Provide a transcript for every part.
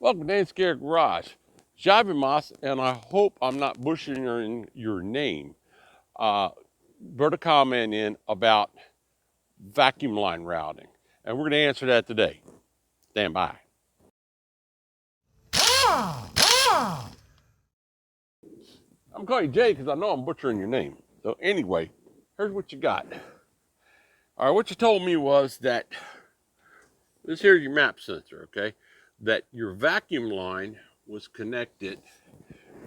Welcome to Scare Garage. Javimas, and I hope I'm not butchering your name. Wrote a comment in about vacuum line routing, and we're going to answer that today. Stand by. I'm calling you Jay because I know I'm butchering your name. So anyway, here's what you got. All right, what you told me was that this here's your map sensor, okay? That your vacuum line was connected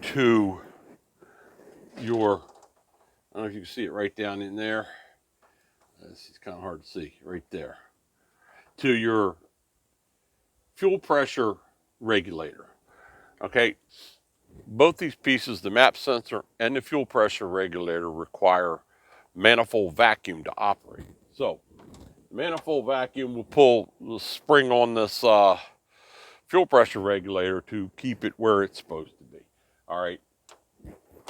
to your, I don't know if you can see it right down in there. This is kind of hard to see right there. To your fuel pressure regulator. Okay, both these pieces, the map sensor and the fuel pressure regulator, require manifold vacuum to operate. So, manifold vacuum will pull the spring on this fuel pressure regulator to keep it where it's supposed to be. All right.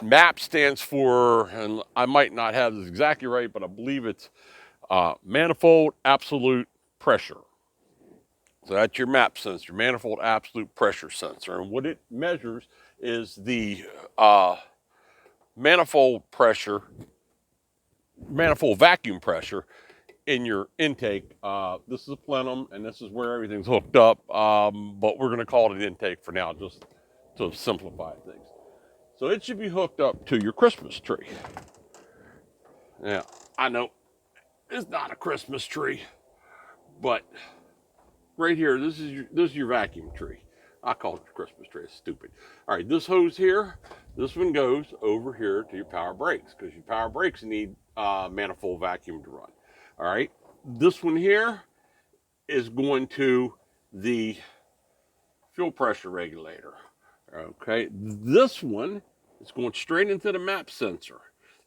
MAP stands for, and I might not have this exactly right, but I believe it's manifold absolute pressure. So that's your MAP sensor, manifold absolute pressure sensor. And what it measures is the manifold vacuum pressure in your intake. This is a plenum, and this is where everything's hooked up, but we're going to call it an intake for now, just to simplify things. So it should be hooked up to your Christmas tree. Now, I know it's not a Christmas tree, but right here, this is your vacuum tree. I call it the Christmas tree. It's stupid. All right, this hose here, this one goes over here to your power brakes because your power brakes need manifold vacuum to run. All right, this one here is going to the fuel pressure regulator. Okay, this one is going straight into the map sensor.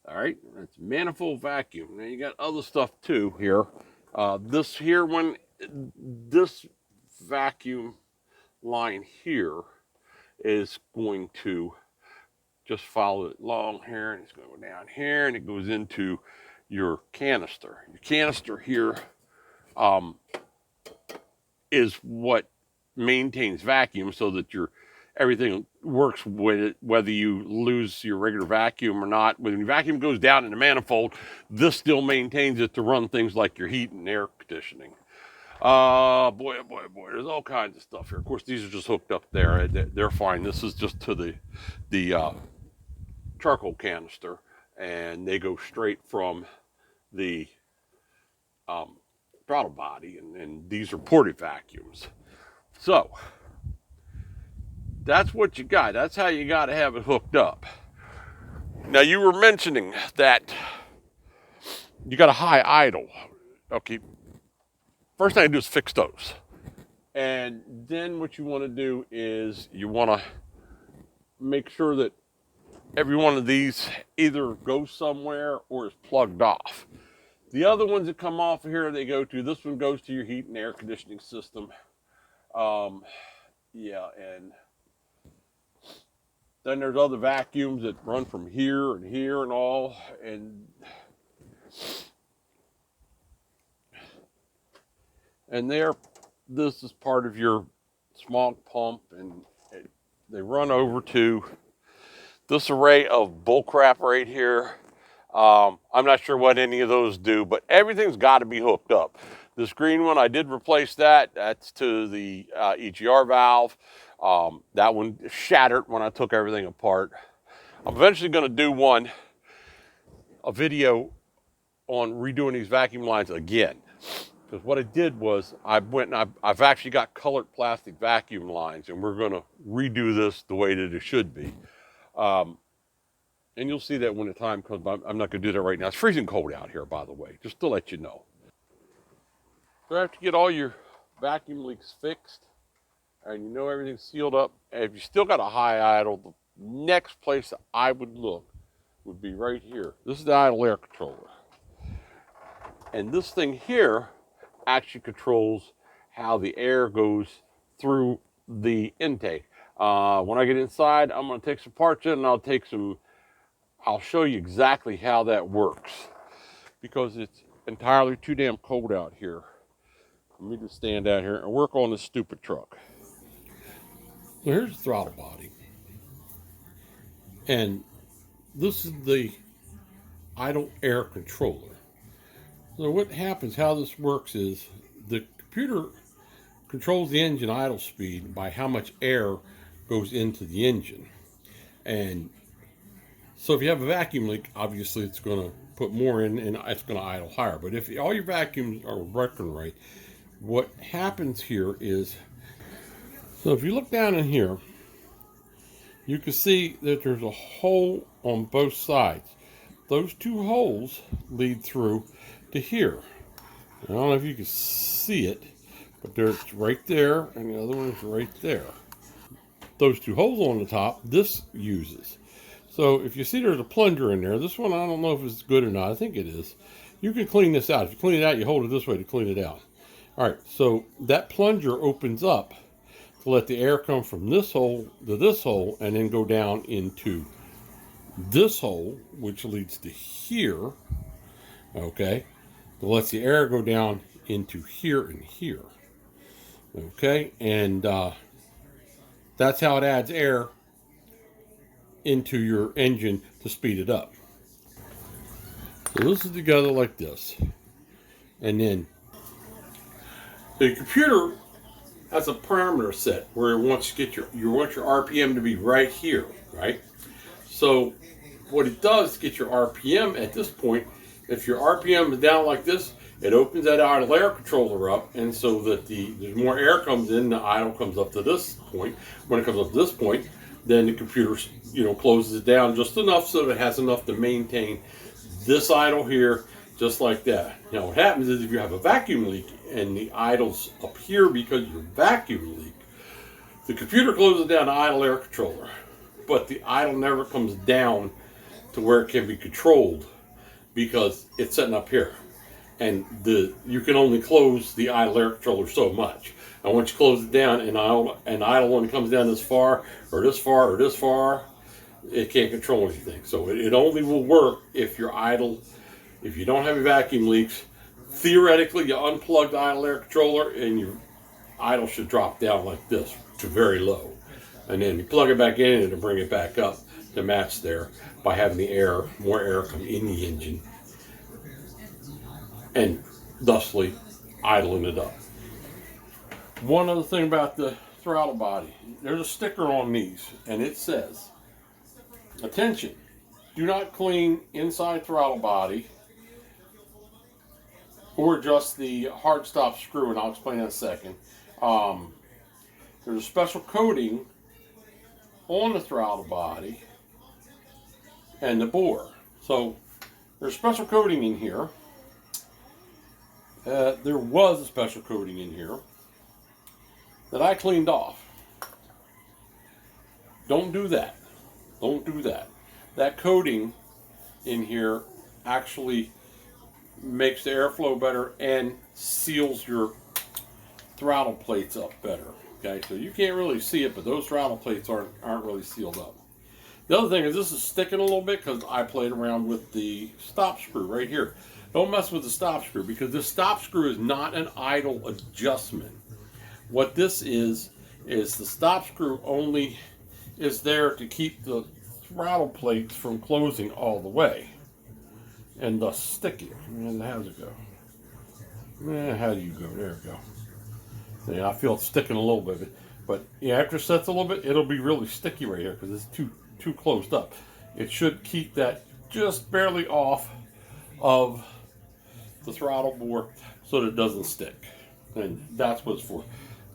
All right, that's manifold vacuum. Now you got other stuff too here. This here one, this vacuum line here is going to just follow it along here, and it's going to go down here, and it goes into your canister. Your canister here is what maintains vacuum so that everything works with it, whether you lose your regular vacuum or not. When your vacuum goes down in the manifold, this still maintains it to run things like your heat and air conditioning. Boy, oh boy, oh boy, there's all kinds of stuff here. Of course, these are just hooked up there. They're fine. This is just to the charcoal canister, and they go straight from the throttle body, and these are ported vacuums. So that's what you got. That's how you got to have it hooked up. Now, you were mentioning that you got a high idle. Okay, first thing I do is fix those. And then what you want to do is you want to make sure that every one of these either goes somewhere or is plugged off. The other ones that come off of here, they go to, this one goes to your heat and air conditioning system. Yeah, and then there's other vacuums that run from here and here and all, and this is part of your smog pump, and they run over to this array of bullcrap right here. I'm not sure what any of those do, but everything's got to be hooked up. This green one, I did replace that. That's to the EGR valve. That one shattered when I took everything apart. I'm eventually going to do a video on redoing these vacuum lines again. Because what I did was I've actually got colored plastic vacuum lines, and we're going to redo this the way that it should be. And you'll see that when the time comes, but I'm not going to do that right now. It's freezing cold out here, by the way, just to let you know. So after you get all your vacuum leaks fixed, and you know everything's sealed up, and if you still got a high idle, the next place that I would look would be right here. This is the idle air controller. And this thing here actually controls how the air goes through the intake. When I get inside, I'm going to take some parts in, and I'll show you exactly how that works, because it's entirely too damn cold out here for me to stand out here and work on this stupid truck. So here's the throttle body. And this is the idle air controller. So what happens, how this works is the computer controls the engine idle speed by how much air goes into the engine. And so if you have a vacuum leak, obviously it's going to put more in and it's going to idle higher. But if all your vacuums are working right, what happens here is, so if you look down in here, you can see that there's a hole on both sides. Those two holes lead through to here. I don't know if you can see it, but there's right there, and the other one's right there. Those two holes on the top, this uses. So if you see there's a plunger in there, this one I don't know if it's good or not. I think it is. You can clean this out. If you clean it out, you hold it this way to clean it out. All right, so that plunger opens up to let the air come from this hole to this hole and then go down into this hole, which leads to here. Okay, it lets the air go down into here and here. Okay, and that's how it adds air into your engine to speed it up. So this is together like this, and then the computer has a parameter set where it wants to get your RPM to be right here, right? So what it does to get your RPM at this point, if your RPM is down like this, it opens that idle air controller up, and so that there's more air comes in, the idle comes up to this point. When it comes up to this point, then the computer, closes it down just enough so that it has enough to maintain this idle here, just like that. Now what happens is if you have a vacuum leak and the idle's up here because of your vacuum leak, the computer closes down the idle air controller, but the idle never comes down to where it can be controlled because it's sitting up here. And you can only close the idle air controller so much. And once you close it down and idle one comes down this far or this far or this far, it can't control anything. So it only will work if you're idle. If you don't have any vacuum leaks, theoretically you unplug the idle air controller and your idle should drop down like this to very low. And then you plug it back in and it'll bring it back up to match there by having more air come in the engine and thusly idling it up. One other thing about the throttle body, there's a sticker on these and it says, attention, do not clean inside throttle body or adjust the hard stop screw, and I'll explain in a second. There's a special coating on the throttle body and the bore. So there's special coating in here. There was a special coating in here that I cleaned off. Don't do that. Don't do that. That coating in here actually makes the airflow better and seals your throttle plates up better. Okay, so you can't really see it, but those throttle plates aren't really sealed up. The other thing is this is sticking a little bit because I played around with the stop screw right here. Don't mess with the stop screw because this stop screw is not an idle adjustment. What this is the stop screw only is there to keep the throttle plates from closing all the way and thus sticking. And how's it go? How do you go? There we go. Yeah, I feel it sticking a little bit, but yeah, after it sets a little bit, it'll be really sticky right here because it's too closed up. It should keep that just barely off of the throttle bore so that it doesn't stick, and that's what it's for.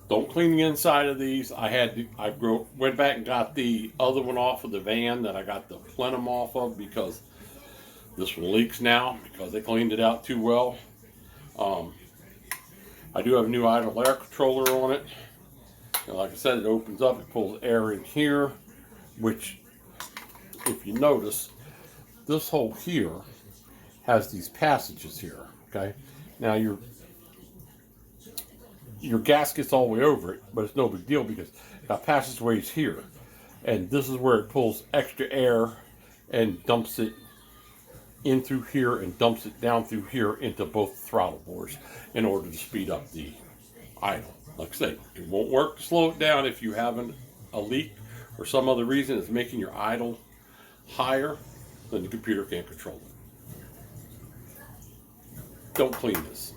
Don't clean the inside of these. I went back and got the other one off of the van that I got the plenum off of because this one leaks now because they cleaned it out too well. I do have a new idle air controller on it. And like I said, it opens up, it pulls air in here, which, if you notice, this hole here has these passages here, okay? Now your gasket's all the way over it, but it's no big deal because it got passageways here. And this is where it pulls extra air and dumps it in through here and dumps it down through here into both throttle bores in order to speed up the idle. Like I say, it won't work to slow it down if you have a leak or some other reason is making your idle higher, then the computer can't control it. Don't clean this.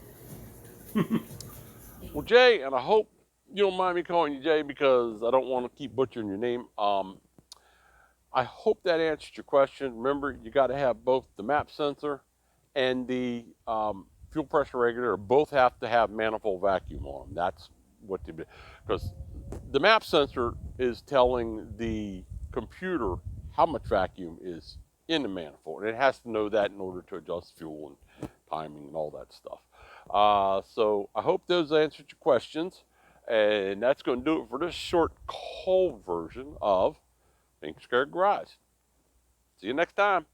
Well, Jay, and I hope you don't mind me calling you Jay because I don't want to keep butchering your name. I hope that answered your question. Remember, you got to have both the map sensor and the fuel pressure regulator both have to have manifold vacuum on them. That's what they do. Because the map sensor is telling the computer how much vacuum is in the manifold. And it has to know that in order to adjust fuel and timing and all that stuff. So I hope those answered your questions. And that's going to do it for this short cold version of Pink Scared Garage. See you next time.